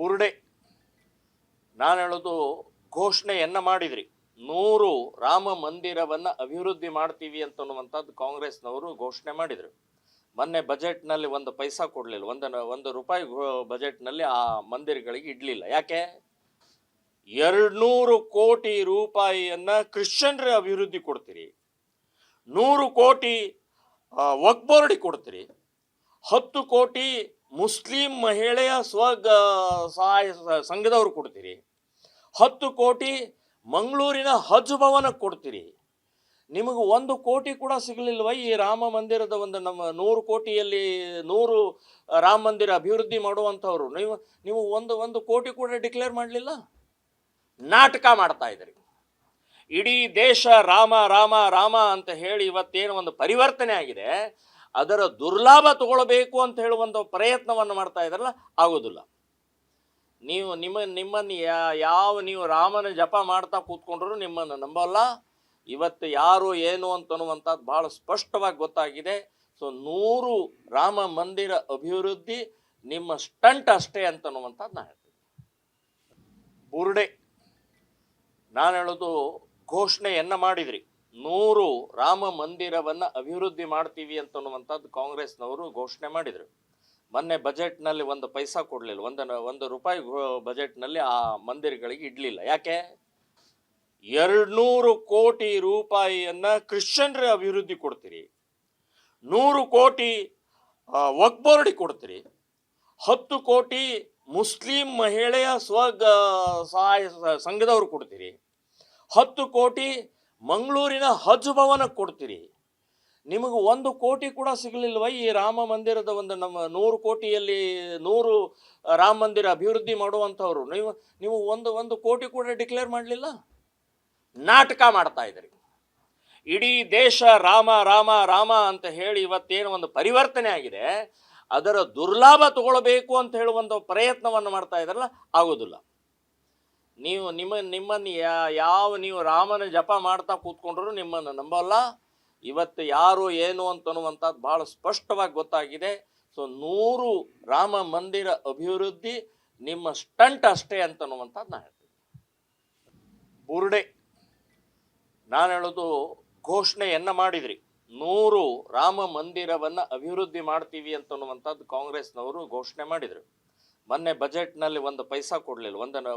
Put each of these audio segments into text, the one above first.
ಬುರ್ಡೆ ನಾನು ಹೇಳೋದು ಘೋಷಣೆಯನ್ನ ಮಾಡಿದ್ರಿ 100 ರಾಮ ಮಂದಿರವನ್ನ ಅಭಿವೃದ್ಧಿ ಮಾಡ್ತೀವಿ ಅಂತನ್ನುವಂಥದ್ದು ಕಾಂಗ್ರೆಸ್ನವರು ಘೋಷಣೆ ಮಾಡಿದ್ರು. ಮೊನ್ನೆ ಬಜೆಟ್ನಲ್ಲಿ ಒಂದು ಪೈಸಾ ಕೊಡಲಿಲ್ಲ, ಒಂದು ರೂಪಾಯಿ ಬಜೆಟ್ನಲ್ಲಿ ಆ ಮಂದಿರಗಳಿಗೆ ಇಡಲಿಲ್ಲ. ಯಾಕೆ? 200 ಕೋಟಿ ರೂಪಾಯಿಯನ್ನ ಕ್ರಿಶ್ಚಿಯನ್ರ ಅಭಿವೃದ್ಧಿ ಕೊಡ್ತೀರಿ, 100 ಕೋಟಿ ವಕ್ಫ್ ಬೋರ್ಡಿಗೆ ಕೊಡ್ತೀರಿ, 10 ಕೋಟಿ ಮುಸ್ಲಿಂ ಮಹಿಳೆಯ ಸಹಾಯ ಸಂಘದವ್ರು ಕೊಡ್ತೀರಿ, 10 ಕೋಟಿ ಮಂಗಳೂರಿನ ಹಜ್ ಭವನಕ್ಕೆ ಕೊಡ್ತೀರಿ. ನಿಮಗೆ 1 ಕೋಟಿ ಕೂಡ ಸಿಗಲಿಲ್ವ? ಈ ರಾಮ ಮಂದಿರದ ನಮ್ಮ 100 ಕೋಟಿಯಲ್ಲಿ 100 ರಾಮ ಮಂದಿರ ಅಭಿವೃದ್ಧಿ ಮಾಡುವಂಥವ್ರು ನೀವು ಒಂದು ಕೋಟಿ ಕೂಡ ಡಿಕ್ಲೇರ್ ಮಾಡಲಿಲ್ಲ. ನಾಟಕ ಮಾಡ್ತಾ ಇದ್ರಿ. ಇಡೀ ದೇಶ ರಾಮ ರಾಮ ರಾಮ ಅಂತ ಹೇಳಿ ಇವತ್ತೇನು ಒಂದು ಪರಿವರ್ತನೆ ಆಗಿದೆ, ಅದರ ದುರ್ಲಾಭ ತಗೊಳ್ಬೇಕು ಅಂತ ಹೇಳುವಂಥ ಪ್ರಯತ್ನವನ್ನು ಮಾಡ್ತಾ ಇದ್ರಲ್ಲ, ಆಗೋದಿಲ್ಲ. ನಿಮ್ಮನ್ನು ನೀವು ರಾಮನ ಜಪ ಮಾಡ್ತಾ ಕೂತ್ಕೊಂಡ್ರು ನಿಮ್ಮನ್ನು ನಂಬಲ್ಲ. ಇವತ್ತು ಯಾರು ಏನು ಅಂತನ್ನುವಂಥದ್ದು ಭಾಳ ಸ್ಪಷ್ಟವಾಗಿ ಗೊತ್ತಾಗಿದೆ. ಸೊ 100 ರಾಮ ಮಂದಿರ ಅಭಿವೃದ್ಧಿ ನಿಮ್ಮ ಸ್ಟಂಟ್ ಅಷ್ಟೇ ಅಂತನ್ನುವಂಥದ್ದು ನಾನು ಹೇಳ್ತೀನಿ. ಬುರ್ಡೆ ನಾನು ಹೇಳೋದು ಘೋಷಣೆಯನ್ನ ಮಾಡಿದ್ರಿ. 100 ರಾಮ ಮಂದಿರವನ್ನ ಅಭಿವೃದ್ಧಿ ಮಾಡ್ತೀವಿ ಅಂತನ್ನುವಂಥದ್ದು ಕಾಂಗ್ರೆಸ್ನವರು ಘೋಷಣೆ ಮಾಡಿದ್ರು. ಮೊನ್ನೆ ಬಜೆಟ್ನಲ್ಲಿ ಒಂದು ಪೈಸಾ ಕೊಡಲಿಲ್ಲ, ಒಂದು ರೂಪಾಯಿ ಬಜೆಟ್ನಲ್ಲಿ ಆ ಮಂದಿರಗಳಿಗೆ ಇಡಲಿಲ್ಲ. ಯಾಕೆ? 200 ಕೋಟಿ ರೂಪಾಯಿಯನ್ನ ಕ್ರಿಶ್ಚಿಯನ್ರ ಅಭಿವೃದ್ಧಿ ಕೊಡ್ತೀರಿ, 100 ಕೋಟಿ ವಕ್ಫ್ ಬೋರ್ಡಿಗೆ ಕೊಡ್ತೀರಿ, 10 ಕೋಟಿ ಮುಸ್ಲಿಂ ಮಹಿಳೆಯ ಸಹಾಯ ಸಂಘದವ್ರು ಕೊಡ್ತೀರಿ, 10 ಕೋಟಿ ಮಂಗಳೂರಿನ ಹಜ್ ಭವನಕ್ಕೆ ಕೊಡ್ತೀರಿ. ನಿಮಗೆ 1 ಕೋಟಿ ಕೂಡ ಸಿಗಲಿಲ್ವ? ಈ ರಾಮ ಮಂದಿರದ ನಮ್ಮ 100 ಕೋಟಿಯಲ್ಲಿ 100 ರಾಮ ಮಂದಿರ ಅಭಿವೃದ್ಧಿ ಮಾಡುವಂಥವ್ರು ನೀವು ಒಂದು ಕೋಟಿ ಕೂಡ ಡಿಕ್ಲೇರ್ ಮಾಡಲಿಲ್ಲ. ನಾಟಕ ಮಾಡ್ತಾ ಇದ್ರಿ. ಇಡೀ ದೇಶ ರಾಮ ರಾಮ ರಾಮ ಅಂತ ಹೇಳಿ ಇವತ್ತೇನು ಒಂದು ಪರಿವರ್ತನೆ ಆಗಿದೆ, ಅದರ ದುರ್ಲಾಭ ತಗೊಳ್ಬೇಕು ಅಂತ ಹೇಳುವಂಥ ಪ್ರಯತ್ನವನ್ನು ಮಾಡ್ತಾ ಇದ್ರಲ್ಲ, ಆಗೋದಿಲ್ಲ. ನೀವು ರಾಮನ ಜಪ ಮಾಡ್ತಾ ಕೂತ್ಕೊಂಡ್ರು ನಿಮ್ಮನ್ನು ನಂಬಲ್ಲ. ಇವತ್ತು ಯಾರು ಏನು ಅಂತನ್ನುವಂಥದ್ದು ಭಾಳ ಸ್ಪಷ್ಟವಾಗಿ ಗೊತ್ತಾಗಿದೆ. ಸೊ 100 ರಾಮ ಮಂದಿರ ಅಭಿವೃದ್ಧಿ ನಿಮ್ಮ ಸ್ಟಂಟ್ ಅಷ್ಟೇ ಅಂತನ್ನುವಂಥದ್ದು ನಾನು ಹೇಳ್ತೀನಿ. ಬುರ್ಡೆ ನಾನು ಹೇಳೋದು ಘೋಷಣೆಯನ್ನ ಮಾಡಿದ್ರಿ. 100 ರಾಮ ಮಂದಿರವನ್ನ ಅಭಿವೃದ್ಧಿ ಮಾಡ್ತೀವಿ ಅಂತನ್ನುವಂಥದ್ದು ಕಾಂಗ್ರೆಸ್ನವರು ಘೋಷಣೆ ಮಾಡಿದ್ರು. ಮೊನ್ನೆ ಬಜೆಟ್ನಲ್ಲಿ ಒಂದು ಪೈಸಾ ಕೊಡಲಿಲ್ಲ,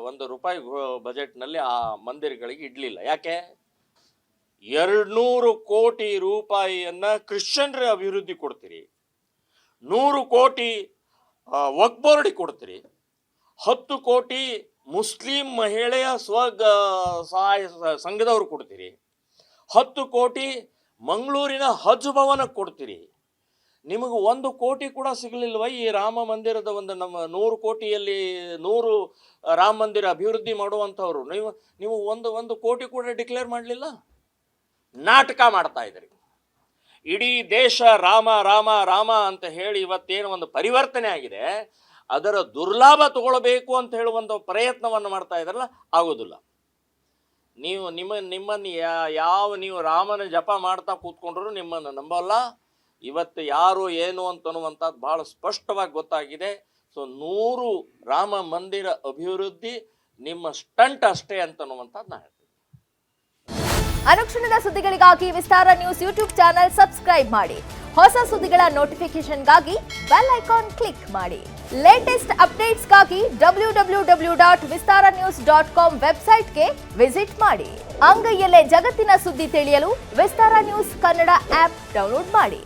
ಒಂದು ರೂಪಾಯಿ ಬಜೆಟ್ನಲ್ಲಿ ಆ ಮಂದಿರಗಳಿಗೆ ಇಡಲಿಲ್ಲ. ಯಾಕೆ? 200 ಕೋಟಿ ರೂಪಾಯಿಯನ್ನ ಕ್ರಿಶ್ಚಿಯನ್ರ ಅಭಿವೃದ್ಧಿ ಕೊಡ್ತೀರಿ, 100 ಕೋಟಿ ವಕ್ಫ್ ಬೋರ್ಡಿಗೆ ಕೊಡ್ತೀರಿ, 10 ಕೋಟಿ ಮುಸ್ಲಿಂ ಮಹಿಳೆಯ ಸಹಾಯ ಸಂಘದವ್ರು ಕೊಡ್ತೀರಿ, 10 ಕೋಟಿ ಮಂಗಳೂರಿನ ಹಜ್ ಭವನಕ್ಕೆ ಕೊಡ್ತೀರಿ. ನಿಮಗೆ 1 ಕೋಟಿ ಕೂಡ ಸಿಗಲಿಲ್ವ? ಈ ರಾಮ ಮಂದಿರದ ನಮ್ಮ 100 ಕೋಟಿಯಲ್ಲಿ 100 ರಾಮ ಮಂದಿರ ಅಭಿವೃದ್ಧಿ ಮಾಡುವಂಥವ್ರು ನೀವು ಒಂದು ಕೋಟಿ ಕೂಡ ಡಿಕ್ಲೇರ್ ಮಾಡಲಿಲ್ಲ. ನಾಟಕ ಮಾಡ್ತಾ ಇದ್ರಿ. ಇಡೀ ದೇಶ ರಾಮ ರಾಮ ರಾಮ ಅಂತ ಹೇಳಿ ಇವತ್ತೇನು ಒಂದು ಪರಿವರ್ತನೆ ಆಗಿದೆ, ಅದರ ದುರ್ಲಾಭ ತಗೊಳ್ಬೇಕು ಅಂತ ಹೇಳುವಂಥ ಪ್ರಯತ್ನವನ್ನು ಮಾಡ್ತಾ ಇದ್ರಲ್ಲ, ಆಗೋದಿಲ್ಲ. ನೀವು ರಾಮನ ಜಪ ಮಾಡ್ತಾ ಕೂತ್ಕೊಂಡ್ರು ನಿಮ್ಮನ್ನು ನಂಬಲ್ಲ. ಇವತ್ತು ಯಾರು ಏನು ಅಂತನ್ನುವಂಥದ್ದು ಭಾಳ ಸ್ಪಷ್ಟವಾಗಿ ಗೊತ್ತಾಗಿದೆ. ಸೊ 100 ರಾಮ ಮಂದಿರ ಅಭಿವೃದ್ಧಿ ನಿಮ್ಮ ಸ್ಟಂಟ್ ಅಷ್ಟೇ ಅಂತನ್ನುವಂಥದ್ದು ನಾನು ಹೇಳ್ತೀನಿ. ಅನುಕ್ಷಣದ ಸುದ್ದಿಗಳಿಗಾಗಿ ವಿಸ್ತಾರ ನ್ಯೂಸ್ ಯೂಟ್ಯೂಬ್ ಚಾನೆಲ್ ಸಬ್ಸ್ಕ್ರೈಬ್ ಮಾಡಿ. ಹೊಸ ಸುದ್ದಿಗಳ ನೋಟಿಫಿಕೇಶನ್ಗಾಗಿ ಬೆಲ್ ಐಕಾನ್ ಕ್ಲಿಕ್ ಮಾಡಿ. ಲೇಟೆಸ್ಟ್ ಅಪ್ಡೇಟ್ಸ್ಗಾಗಿ www.vistaranews.com ವೆಬ್ಸೈಟ್ಗೆ ವಿಸಿಟ್ ಮಾಡಿ. ಅಂಗೈಯಲ್ಲೇ ಜಗತ್ತಿನ ಸುದ್ದಿ ತಿಳಿಯಲು ವಿಸ್ತಾರ ನ್ಯೂಸ್ ಕನ್ನಡ ಆಪ್ ಡೌನ್ಲೋಡ್ ಮಾಡಿ.